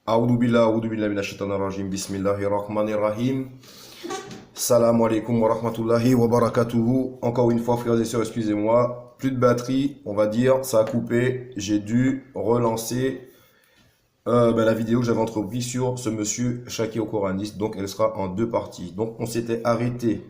A'udhu billah minash shaitanir rajim. Bismillahir rahmanir rahim. Salam alaikum wa rahmatullahi wa barakatuhu. Encore une fois, frères et sœurs, excusez-moi. Plus de batterie, on va dire, ça a coupé. J'ai dû relancer la vidéo que j'avais entreprise sur ce monsieur Shaki au Coraniste. Donc, elle sera en deux parties. Donc, on s'était arrêté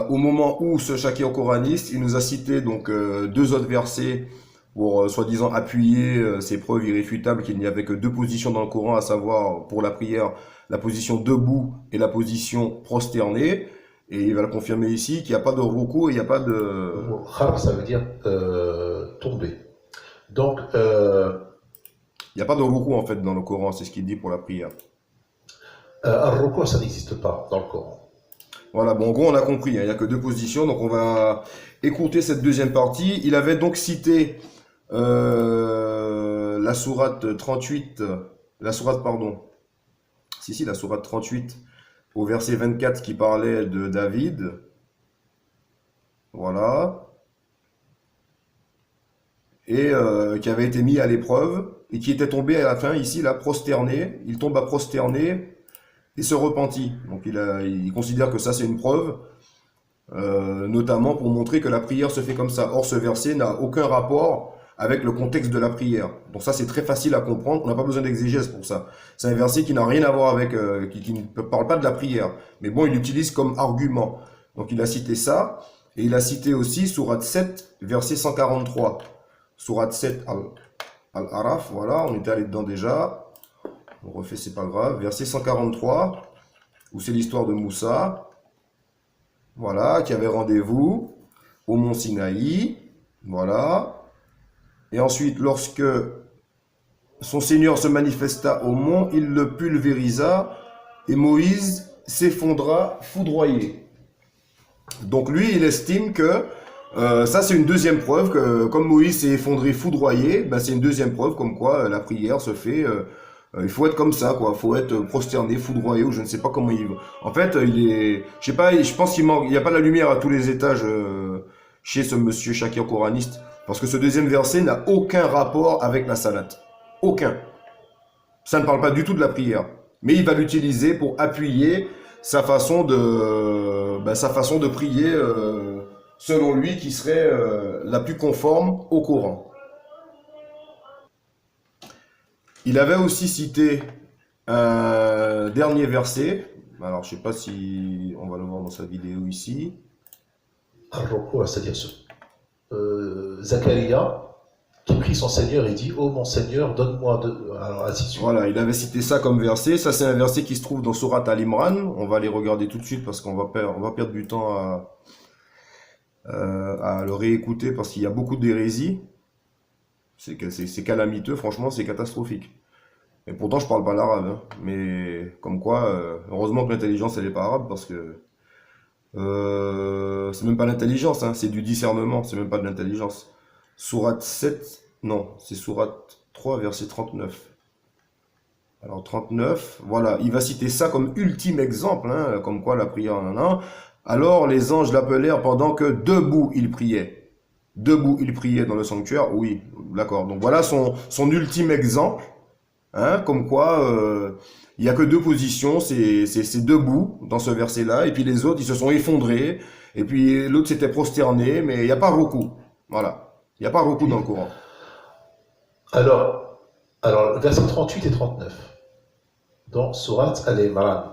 au moment où ce Shaki au Coraniste, il nous a cité donc deux autres versets pour soi-disant appuyer ses preuves irréfutables qu'il n'y avait que deux positions dans le Coran, à savoir pour la prière, la position debout et la position prosternée. Et il va le confirmer ici qu'il n'y a pas de ruku et il n'y a pas de... Khar, ça veut dire tomber. Donc, il n'y a pas de ruku en fait dans le Coran, c'est ce qu'il dit pour la prière. al-ruku, ça n'existe pas dans le Coran. Voilà, bon, en gros, on a compris, hein, il n'y a que deux positions, donc on va écouter cette deuxième partie. Il avait donc cité la sourate 38, la sourate 38, au verset 24 qui parlait de David. Voilà. Et qui avait été mis à l'épreuve et qui était tombé à la fin, ici, là, prosterné. Il tombe à prosterné et se repentit. Donc il considère que ça, c'est une preuve, notamment pour montrer que la prière se fait comme ça. Or, ce verset n'a aucun rapport avec le contexte de la prière. Donc ça, c'est très facile à comprendre. On n'a pas besoin d'exégèse pour ça. C'est un verset qui n'a rien à voir avec, qui ne parle pas de la prière. Mais bon, il l'utilise comme argument. Donc il a cité ça. Et il a cité aussi Sourate 7, verset 143. Sourate 7 Al-Araf, voilà, on était allé dedans déjà. On refait, c'est pas grave. Verset 143, où c'est l'histoire de Moussa. Voilà, qui avait rendez-vous au mont Sinaï. Voilà. Et ensuite, lorsque son Seigneur se manifesta au mont, il le pulvérisa et Moïse s'effondra foudroyé. Donc lui, il estime que ça, c'est une deuxième preuve que comme Moïse s'est effondré foudroyé, ben, c'est une deuxième preuve comme quoi la prière se fait. Il faut être comme ça, quoi. Il faut être prosterné, foudroyé, ou je ne sais pas comment il. En fait, il est. Je sais pas. Je pense qu'il manque. Il n'y a pas la lumière à tous les étages chez ce monsieur Shakir Coraniste. Parce que ce deuxième verset n'a aucun rapport avec la salat. Aucun. Ça ne parle pas du tout de la prière. Mais il va l'utiliser pour appuyer sa façon de prier selon lui qui serait la plus conforme au Coran. Il avait aussi cité un dernier verset. Alors je ne sais pas si on va le voir dans sa vidéo ici. Al-ruku, c'est-à-dire Zacharia qui prie son Seigneur et dit « Oh mon Seigneur, donne-moi de... » Alors, ainsi de suite. Voilà, il avait cité ça comme verset. Ça, c'est un verset qui se trouve dans Sourate Al-Imran. On va les regarder tout de suite parce qu'on va perdre du temps à le réécouter parce qu'il y a beaucoup d'hérésies. C'est calamiteux, franchement, c'est catastrophique. Et pourtant, je parle pas l'arabe. Hein. Mais comme quoi, heureusement que l'intelligence, elle est pas arabe parce que c'est même pas l'intelligence, hein, c'est du discernement, c'est même pas de l'intelligence. Sourate 7, non, c'est Sourate 3, verset 39. Alors 39, voilà, il va citer ça comme ultime exemple, hein, comme quoi la prière en un. Alors les anges l'appelèrent pendant que debout il priait. Debout il priait dans le sanctuaire, oui, d'accord. Donc voilà son ultime exemple, hein, comme quoi il n'y a que deux positions, c'est debout dans ce verset-là, et puis les autres ils se sont effondrés, et puis l'autre s'était prosterné, mais il n'y a pas ruku. Voilà. Il n'y a pas ruku dans le Coran. Alors, verset 38 et 39, dans Sourate Al-Imran.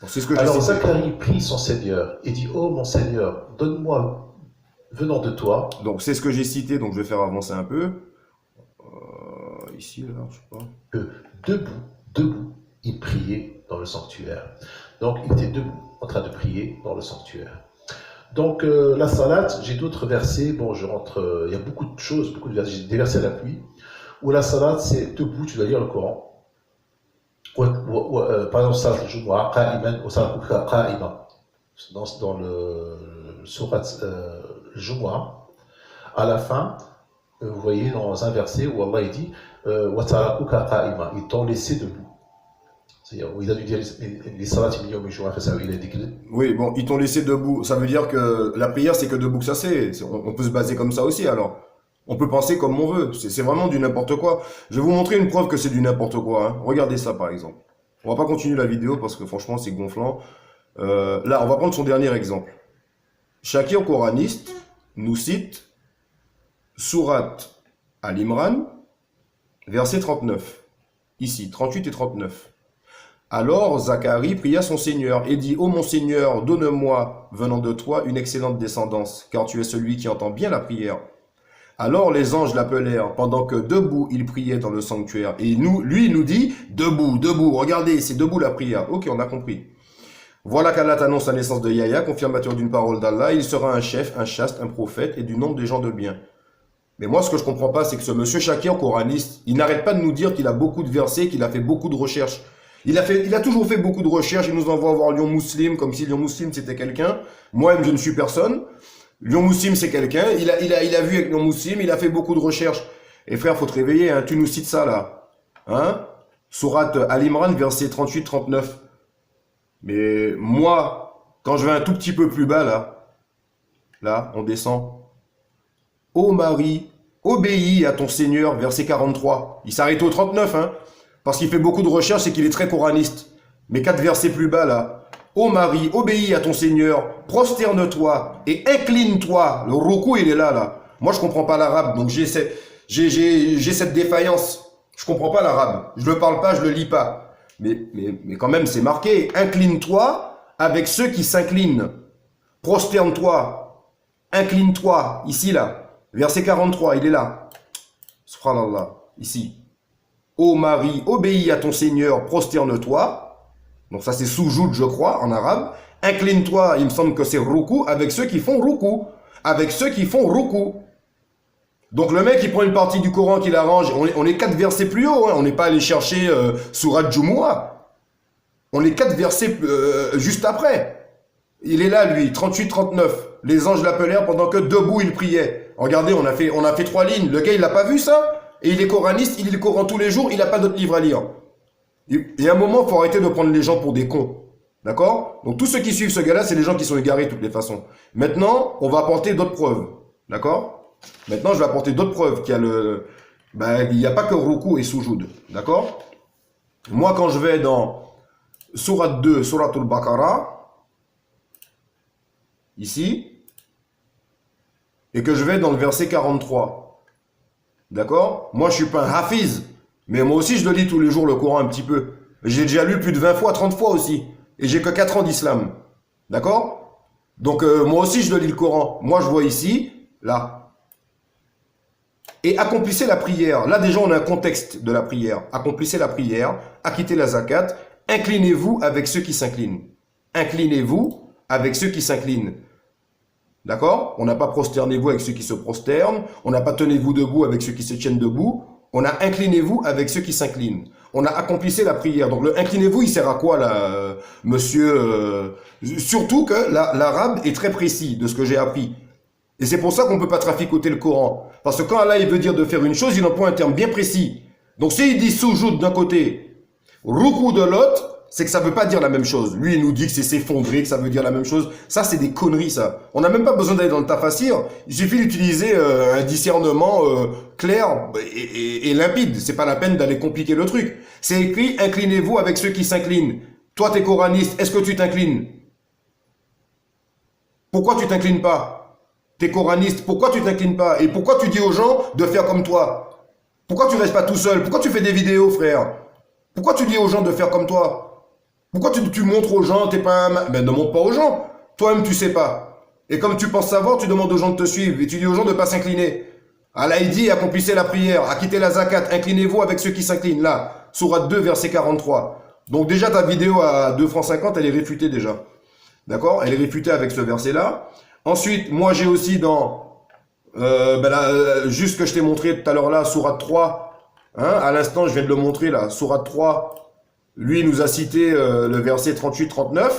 C'est ce que j'ai Alors cité. Zacharie prie son Seigneur et dit « Oh mon Seigneur, donne-moi, venant de toi. » Donc c'est ce que j'ai cité, donc je vais faire avancer un peu. Ici, là, je sais pas. Que debout, il priait dans le sanctuaire. Donc il était debout, en train de prier dans le sanctuaire. Donc la salat, j'ai d'autres versets, bon je rentre, il y a beaucoup de choses, beaucoup de versets, j'ai des versets à l'appui, où la salat c'est debout, tu dois lire le Coran. Par exemple, salat al-Jumu'ah, qa'iman, ou salat qa'ima, dans le surat al-Jumu'ah, à la fin, vous voyez dans un verset où Allah il dit wa tarakuka qa'ima, ils t'ont laissé debout. C'est-à-dire, il a dû dire les salats il a dit que... Oui, bon, ils t'ont laissé debout. Ça veut dire que la prière, c'est que debout que ça c'est. On peut se baser comme ça aussi, alors. On peut penser comme on veut. C'est vraiment du n'importe quoi. Je vais vous montrer une preuve que c'est du n'importe quoi. Hein. Regardez ça, par exemple. On va pas continuer la vidéo parce que franchement, c'est gonflant. Là, on va prendre son dernier exemple. Shakir Coraniste nous cite Sourate Al-Imran, verset 39. Ici, 38 et 39. Alors Zacharie pria son Seigneur et dit, ô mon Seigneur, donne-moi, venant de toi, une excellente descendance, car tu es celui qui entend bien la prière. Alors les anges l'appelèrent, pendant que debout il priait dans le sanctuaire. Et lui, il nous dit, debout, debout, regardez, c'est debout la prière. Ok, on a compris. Voilà qu'Allah annonce la naissance de Yahya, confirmateur d'une parole d'Allah. Il sera un chef, un chaste, un prophète et du nombre des gens de bien. Mais moi, ce que je comprends pas, c'est que ce monsieur Shakir, coraniste, il n'arrête pas de nous dire qu'il a beaucoup de versets, qu'il a fait beaucoup de recherches. Il a toujours fait beaucoup de recherches. Il nous envoie voir Lyon Muslim, comme si Lyon Muslim c'était quelqu'un. Moi-même, je ne suis personne. Lyon Muslim, c'est quelqu'un. Il a vu avec Lyon Muslim, il a fait beaucoup de recherches. Et frère, faut te réveiller, hein. Tu nous cites ça, là. Hein? Sourate Al-Imran, verset 38-39. Mais moi, quand je vais un tout petit peu plus bas, là, on descend. Ô Marie, obéis à ton Seigneur, verset 43. Il s'arrête au 39, hein. Parce qu'il fait beaucoup de recherches et qu'il est très coraniste. Mais 4 versets plus bas, là. Ô Marie, obéis à ton Seigneur, prosterne-toi et incline-toi. Le ruku, il est là. Moi, je comprends pas l'arabe, donc j'ai cette défaillance. Je comprends pas l'arabe. Je le parle pas, je le lis pas. Mais quand même, c'est marqué. Incline-toi avec ceux qui s'inclinent. Prosterne-toi. Incline-toi. Ici, là. Verset 43, il est là. Subhanallah. Ici. Ô Marie, obéis à ton Seigneur, prosterne-toi. Donc ça c'est soujoud, je crois, en arabe. Incline-toi, il me semble que c'est ruku, avec ceux qui font ruku. Avec ceux qui font ruku. Donc le mec, il prend une partie du Coran qu'il arrange. On est 4 versets plus haut. Hein. On n'est pas allé chercher Surat Jumu'ah. On est 4 versets juste après. Il est là, lui, 38-39. Les anges l'appelèrent pendant que debout il priait. Regardez, on a fait 3 lignes. Le gars, il l'a pas vu ça? Et il est coraniste, il lit le Coran tous les jours, il n'a pas d'autres livres à lire. Il y a un moment, il faut arrêter de prendre les gens pour des cons. D'accord? Donc tous ceux qui suivent ce gars-là, c'est les gens qui sont égarés de toutes les façons. Maintenant, on va apporter d'autres preuves. D'accord? Maintenant, je vais apporter d'autres preuves qu'il y a il n'y a pas que Ruku et Soujoud. D'accord? Moi, quand je vais dans Sourate 2, Suratul Baqarah, ici, et que je vais dans le verset 43, d'accord? Moi, je suis pas un hafiz, mais moi aussi, je le lis tous les jours, le Coran, un petit peu. J'ai déjà lu plus de 20 fois, 30 fois aussi. Et j'ai que 4 ans d'islam. D'accord? Donc, moi aussi, je le lis le Coran. Moi, je vois ici, là. Et accomplissez la prière. Là, déjà, on a un contexte de la prière. Accomplissez la prière, acquittez la zakat, inclinez-vous avec ceux qui s'inclinent. Inclinez-vous avec ceux qui s'inclinent. D'accord? On n'a pas prosternez-vous avec ceux qui se prosternent. On n'a pas tenez-vous debout avec ceux qui se tiennent debout. On a inclinez-vous avec ceux qui s'inclinent. On a accomplissé la prière. Donc le inclinez-vous, il sert à quoi là, monsieur? Surtout que l'arabe est très précis de ce que j'ai appris. Et c'est pour ça qu'on ne peut pas traficoter le Coran. Parce que quand Allah il veut dire de faire une chose, il emploie un terme bien précis. Donc s'il dit soujoud d'un côté, ruku de l'autre, c'est que ça veut pas dire la même chose. Lui, il nous dit que c'est s'effondrer, que ça veut dire la même chose. Ça, c'est des conneries, ça. On n'a même pas besoin d'aller dans le tafsir. Il suffit d'utiliser un discernement clair et limpide. C'est pas la peine d'aller compliquer le truc. C'est écrit, inclinez-vous avec ceux qui s'inclinent. Toi, t'es coraniste, est-ce que tu t'inclines? Pourquoi tu t'inclines pas? T'es coraniste, pourquoi tu t'inclines pas? Et pourquoi tu dis aux gens de faire comme toi? Pourquoi tu restes pas tout seul? Pourquoi tu fais des vidéos, frère? Pourquoi tu dis aux gens de faire comme toi? Pourquoi tu montres aux gens, t'es pas un... Ben ne montre pas aux gens. Toi-même, tu sais pas. Et comme tu penses savoir, tu demandes aux gens de te suivre. Et tu dis aux gens de pas s'incliner. Allah, il dit, accomplissez la prière, acquittez la zakat, inclinez-vous avec ceux qui s'inclinent. Là, Sourate 2, verset 43. Donc déjà, ta vidéo à 2 francs 50, elle est réfutée déjà. D'accord? Elle est réfutée avec ce verset-là. Ensuite, moi, j'ai aussi dans... juste que je t'ai montré tout à l'heure là, Sourate 3. Hein, à l'instant, je viens de le montrer là. Sourate 3. Lui, il nous a cité le verset 38-39,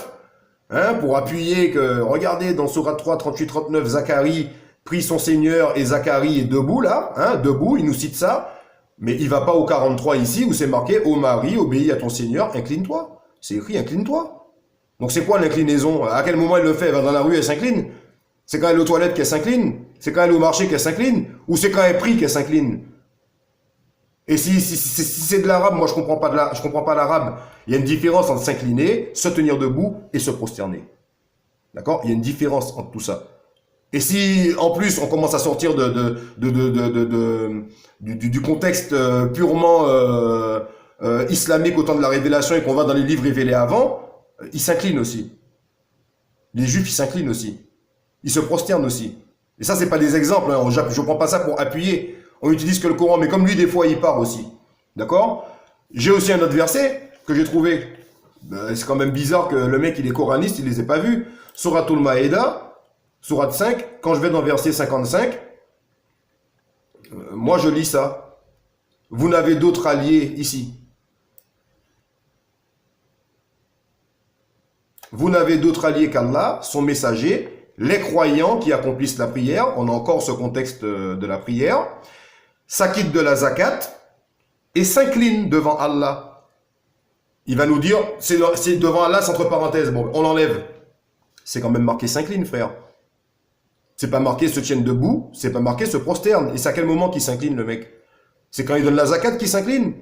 hein, pour appuyer que, regardez, dans Sourate 3, 38-39, Zacharie prie son Seigneur et Zacharie est debout, là, hein, debout, il nous cite ça, mais il va pas au 43 ici, où c'est marqué, ô Marie, obéis à ton Seigneur, incline-toi. C'est écrit, incline-toi. Donc c'est quoi l'inclinaison? À quel moment elle le fait? Elle va dans la rue, elle s'incline? C'est quand elle est aux toilettes qu'elle s'incline? C'est quand elle est au marché qu'elle s'incline? Ou c'est quand elle prie qu'elle s'incline? Et si c'est de l'arabe, moi je comprends pas l'arabe. Il y a une différence entre s'incliner, se tenir debout et se prosterner. D'accord? Il y a une différence entre tout ça. Et si, en plus, on commence à sortir du contexte purement islamique au temps de la révélation et qu'on va dans les livres révélés avant, ils s'inclinent aussi. Les juifs, ils s'inclinent aussi. Ils se prosternent aussi. Et ça, c'est pas des exemples. Hein. Je prends pas ça pour appuyer. On utilise que le Coran, mais comme lui, des fois, il part aussi. D'accord? J'ai aussi un autre verset que j'ai trouvé. Ben, c'est quand même bizarre que le mec, il est coraniste, il les ait pas vus. Suratul Maïda, Sourate 5, quand je vais dans verset 55, moi je lis ça. Vous n'avez d'autre allié ici. Vous n'avez d'autre allié qu'Allah, son messager, les croyants qui accomplissent la prière. On a encore ce contexte de la prière. S'acquittent de la zakat et s'inclinent devant Allah. Il va nous dire, c'est devant Allah, c'est entre parenthèses. Bon, on l'enlève. C'est quand même marqué s'incline, frère. C'est pas marqué se tienne debout, c'est pas marqué se prosterne. Et c'est à quel moment qu'il s'incline, le mec? C'est quand il donne la zakat qu'il s'incline.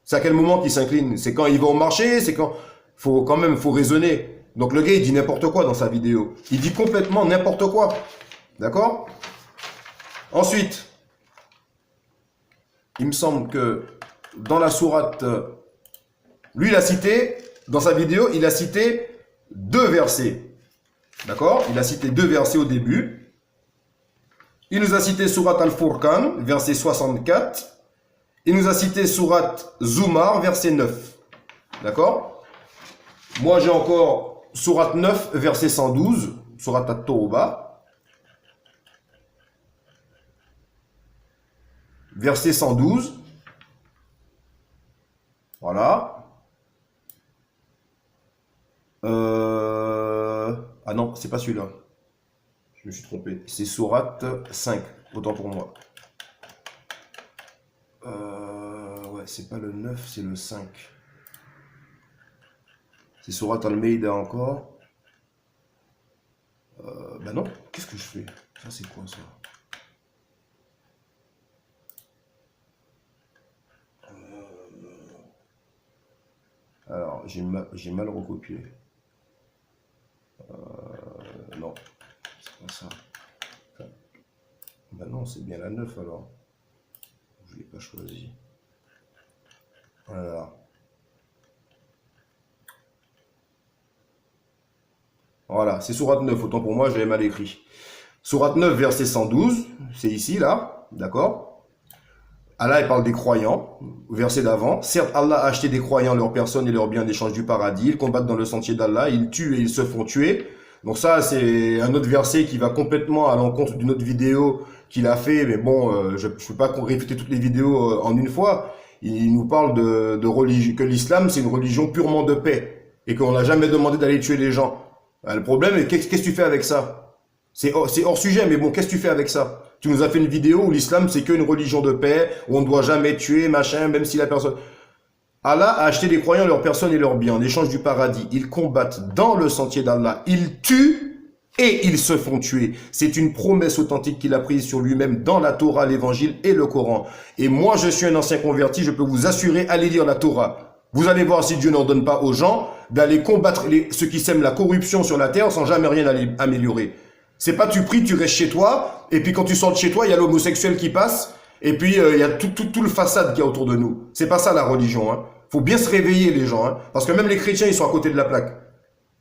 C'est à quel moment qu'il s'incline? C'est quand il va au marché, c'est quand... Faut raisonner. Donc le gars, il dit n'importe quoi dans sa vidéo. Il dit complètement n'importe quoi. D'accord? Ensuite, il me semble que dans la sourate... Lui, il a cité, dans sa vidéo, il a cité 2 versets. D'accord? Il a cité 2 versets au début. Il nous a cité sourate Al-Furqan, verset 64. Il nous a cité sourate Zumar, verset 9. D'accord? Moi, j'ai encore sourate 9, verset 112, sourate At-Tawbah. Verset 112. Voilà. Ah non, c'est pas celui-là. Je me suis trompé. C'est sourate 5. Autant pour moi. Ouais, c'est pas le 9, c'est le 5. C'est sourate Al-Maïda encore. Bah non, qu'est-ce que je fais? Ça, c'est quoi ça? Alors, j'ai mal recopié. Non, c'est pas ça. Enfin, bah non, c'est bien la 9 alors. Je l'ai pas choisi. Voilà. Voilà, c'est sourate 9, autant pour moi, je l'ai mal écrit. Sourate 9, verset 112, c'est ici, là, d'accord? Allah, il parle des croyants, verset d'avant. Certes, Allah a acheté des croyants, leurs personnes et leurs biens en échange du paradis. Ils combattent dans le sentier d'Allah, ils tuent et ils se font tuer. Donc ça, c'est un autre verset qui va complètement à l'encontre d'une autre vidéo qu'il a fait. Mais bon, je ne peux pas réfuter toutes les vidéos en une fois. Il nous parle de religion, que l'islam, c'est une religion purement de paix. Et qu'on n'a jamais demandé d'aller tuer les gens. Le problème est, qu'est-ce que tu fais avec ça? C'est hors sujet, mais bon, qu'est-ce que tu fais avec ça? Tu nous as fait une vidéo où l'islam, c'est qu'une religion de paix, où on ne doit jamais tuer, machin, même si la personne... Allah a acheté des croyants, leurs personnes et leurs biens en échange du paradis. Ils combattent dans le sentier d'Allah. Ils tuent et ils se font tuer. C'est une promesse authentique qu'il a prise sur lui-même dans la Torah, l'Évangile et le Coran. Et moi, je suis un ancien converti, je peux vous assurer, allez lire la Torah. Vous allez voir si Dieu n'ordonne pas aux gens d'aller combattre ceux qui sèment la corruption sur la terre sans jamais rien améliorer. C'est pas tu pries, tu restes chez toi, et puis quand tu sors de chez toi, il y a l'homosexuel qui passe, et puis il y a tout le façade qu'il y a autour de nous. C'est pas ça la religion, hein. Faut bien se réveiller les gens, hein, parce que même les chrétiens, ils sont à côté de la plaque.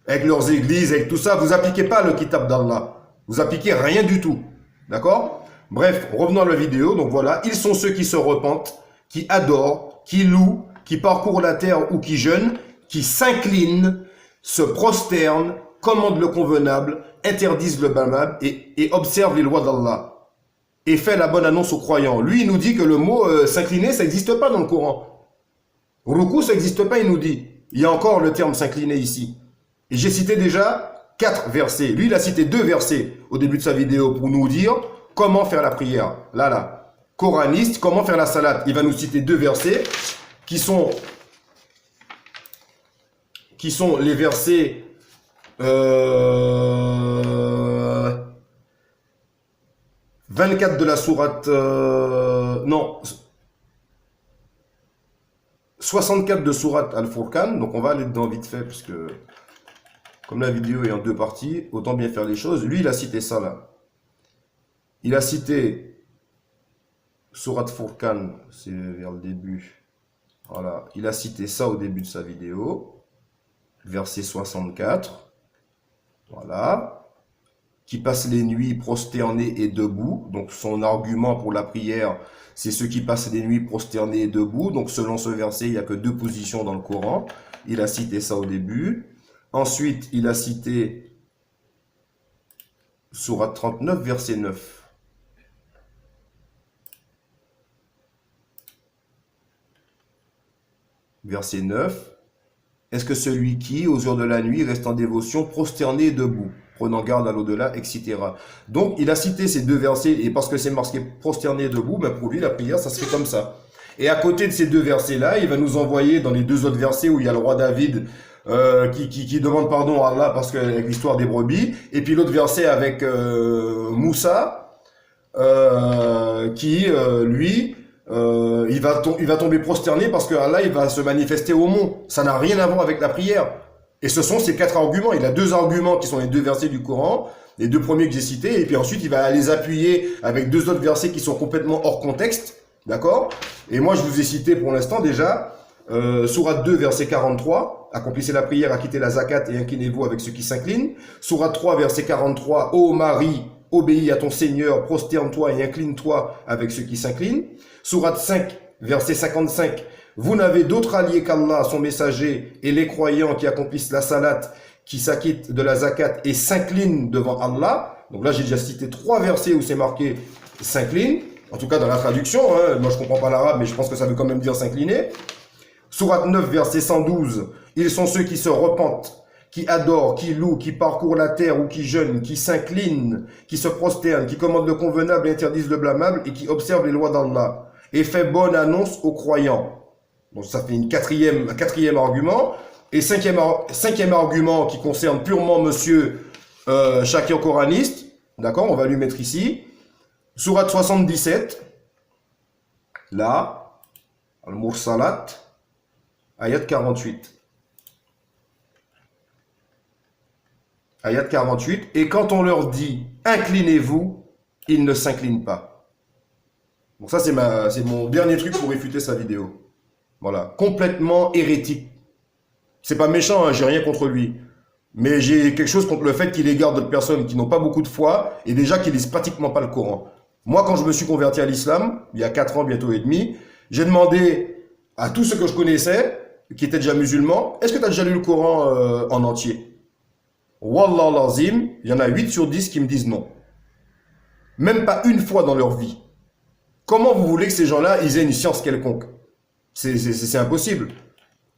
Avec leurs églises, avec tout ça, vous appliquez pas le kitab d'Allah. Vous appliquez rien du tout. D'accord? Bref, revenons à la vidéo. Donc voilà, ils sont ceux qui se repentent, qui adorent, qui louent, qui parcourent la terre ou qui jeûnent, qui s'inclinent, se prosternent, commandent le convenable, interdisent le blâmable et observent les lois d'Allah. Et fait la bonne annonce aux croyants. Lui, il nous dit que le mot s'incliner, ça n'existe pas dans le Coran. Ruku, ça n'existe pas, il nous dit. Il y a encore le terme s'incliner ici. Et j'ai cité déjà 4 versets. Lui, il a cité 2 versets au début de sa vidéo pour nous dire comment faire la prière. Là. Coraniste, comment faire la salade. Il va nous citer 2 versets qui sont les versets 24 de la sourate... non, 64 de sourate Al-Furqan. Donc on va aller dedans vite fait, puisque comme la vidéo est en deux parties, autant bien faire les choses. Lui, il a cité ça là. Il a cité sourate Furqan, c'est vers le début. Voilà, il a cité ça au début de sa vidéo. Verset 64. Voilà. Qui passent les nuits prosternés et debout. Donc son argument pour la prière, c'est ceux qui passent les nuits prosternés et debout. Donc selon ce verset, il n'y a que deux positions dans le Coran. Il a cité ça au début. Ensuite, il a cité sourate 39, verset 9. Verset 9. Est-ce que celui qui, aux heures de la nuit, reste en dévotion, prosterné et debout, prenant garde à l'au-delà, etc. Donc, il a cité ces deux versets, et parce que c'est marqué prosterné et debout, ben pour lui, la prière, ça se fait comme ça. Et à côté de ces deux versets-là, il va nous envoyer dans les deux autres versets où il y a le roi David qui demande pardon à Allah parce que avec l'histoire des brebis, et puis l'autre verset avec Moussa, qui, lui... il va tomber prosterné parce que Allah il va se manifester au mont. Ça n'a rien à voir avec la prière. Et ce sont ces quatre arguments. Il a deux arguments qui sont les deux versets du Coran, les deux premiers que j'ai cités, et puis ensuite il va les appuyer avec deux autres versets qui sont complètement hors contexte. D'accord? Et moi je vous ai cité pour l'instant déjà Sourate 2 verset 43, accomplissez la prière, acquittez la zakat et inclinez-vous avec ceux qui s'inclinent. Sourate 3 verset 43, ô Marie, obéis à ton Seigneur, prosterne-toi et incline-toi avec ceux qui s'inclinent. Sourate 5, verset 55. Vous n'avez d'autre allié qu'Allah, son messager, et les croyants qui accomplissent la salat, qui s'acquittent de la zakat et s'inclinent devant Allah. Donc là, j'ai déjà cité trois versets où c'est marqué s'incline. En tout cas, dans la traduction, hein. Moi je comprends pas l'arabe, mais je pense que ça veut quand même dire s'incliner. Sourate 9, verset 112. Ils sont ceux qui se repentent, qui adorent, qui louent, qui parcourent la terre ou qui jeûnent, qui s'inclinent, qui se prosternent, qui commandent le convenable et interdisent le blâmable et qui observent les lois d'Allah. Et fait bonne annonce aux croyants. Donc ça fait un quatrième argument. Et cinquième argument qui concerne purement monsieur Shakir Coraniste. D'accord, on va lui mettre ici. Sourate 77. Là. Al-Mursalat. Ayat 48. Ayat 48. Et quand on leur dit inclinez-vous, ils ne s'inclinent pas. Donc ça, c'est mon dernier truc pour réfuter sa vidéo. Voilà. Complètement hérétique. C'est pas méchant, hein, j'ai rien contre lui. Mais j'ai quelque chose contre le fait qu'il égare d'autres personnes qui n'ont pas beaucoup de foi et déjà qui lisent pratiquement pas le Coran. Moi, quand je me suis converti à l'islam, il y a 4 ans, bientôt et demi, j'ai demandé à tous ceux que je connaissais, qui étaient déjà musulmans, est-ce que tu as déjà lu le Coran en entier? Wallah lazim, il y en a 8 sur 10 qui me disent non. Même pas une fois dans leur vie. Comment vous voulez que ces gens-là, ils aient une science quelconque? C'est impossible.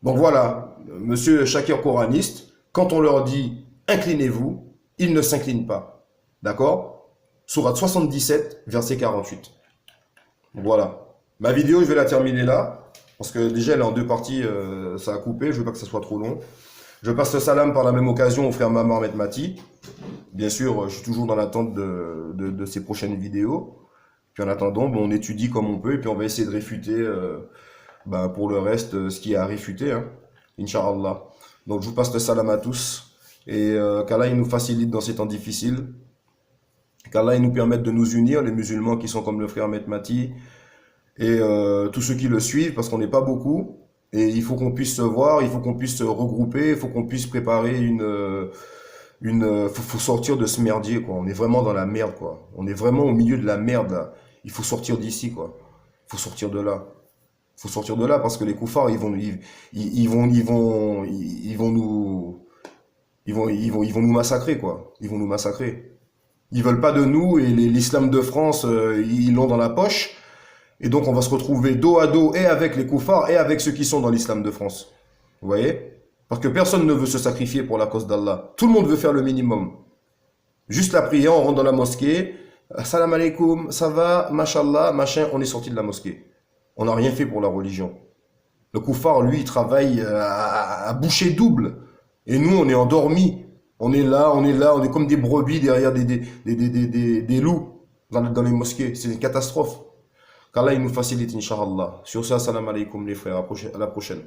Donc voilà, monsieur Shakir Coraniste, quand on leur dit inclinez-vous, ils ne s'inclinent pas. D'accord? Sourate 77, verset 48. Voilà. Ma vidéo, je vais la terminer là, parce que déjà elle est en deux parties, ça a coupé, je veux pas que ça soit trop long. Je passe le salam par la même occasion au frère Mamar Mati. Bien sûr, je suis toujours dans l'attente de ces prochaines vidéos. Puis en attendant, bon, on étudie comme on peut, et puis on va essayer de réfuter pour le reste ce qui est à réfuter, hein, Inch'Allah. Donc je vous passe le salam à tous, et qu'Allah il nous facilite dans ces temps difficiles, qu'Allah il nous permette de nous unir, les musulmans qui sont comme le frère Mati, et tous ceux qui le suivent, parce qu'on n'est pas beaucoup, et il faut qu'on puisse se voir, il faut qu'on puisse se regrouper, il faut qu'on puisse préparer faut sortir de ce merdier, quoi. On est vraiment dans la merde, quoi. On est vraiment au milieu de la merde, là. Il faut sortir d'ici, quoi. Il faut sortir de là. Il faut sortir de là parce que les koufars, ils vont nous massacrer, quoi. Ils vont nous massacrer. Ils veulent pas de nous et l'islam de France, ils l'ont dans la poche. Et donc, on va se retrouver dos à dos et avec les koufars et avec ceux qui sont dans l'islam de France. Vous voyez? Parce que personne ne veut se sacrifier pour la cause d'Allah. Tout le monde veut faire le minimum. Juste la prière, on rentre dans la mosquée. Salam alaikum, ça va, mashallah, machin, on est sorti de la mosquée. On n'a rien fait pour la religion. Le koufar, lui, il travaille à boucher double. Et nous, on est endormis. On est là, on est comme des brebis derrière des loups. dans les mosquées. C'est une catastrophe. Qu'Allah il nous facilite, Inch'Allah. Sur ça, salam alaikum les frères, à la prochaine.